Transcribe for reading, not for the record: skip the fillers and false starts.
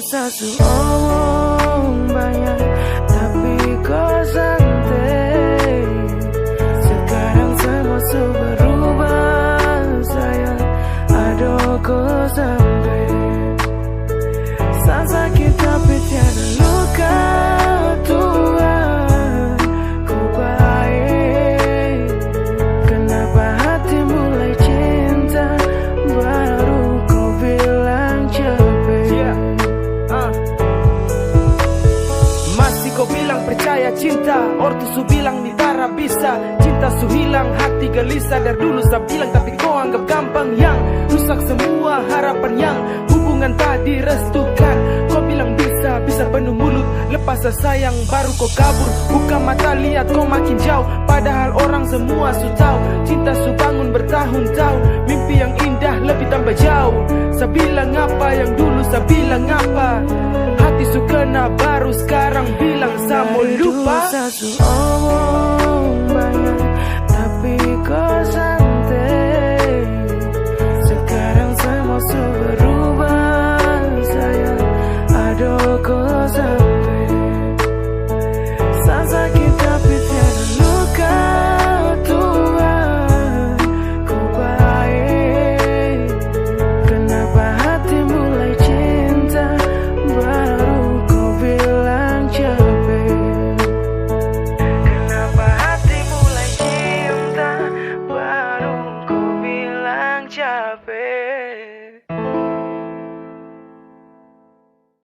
Omong banyak tapi kau santai. Sekarang semua sudah berubah sayang. Aduh kau sampai saat sakit tapi tiada luka. Tuhan kau baik. Kenapa hati mulai cinta baru kau bilang capek. Masih kau bilang percaya cinta, ortu su bilang nitara bisa. Cinta su hilang, hati gelisah. Dari dulu saya bilang tapi kau anggap gampang. Yang rusak semua harapan yang hubungan tadi restukan. Kau bilang bisa penuh mulut. Lepas sayang baru kau kabur. Buka mata lihat kau makin jauh. Padahal orang semua su tahu cinta su bangun bertahun-tahun. Mimpi yang indah lebih tambah jauh. Saya bilang apa yang dulu saya bilang apa. Hati su kena baru sekarang bilang saya mau lupa. Omong banyak tapi kau santai. Sekarang semua sudah berubah sayang. Aduh kau sampai saat sakit tapi tiada luka. Tuhan kau baik. Kenapa hati mulai cinta baru kau bilang capek. Kenapa hati mulai cinta baru kau bilang capek.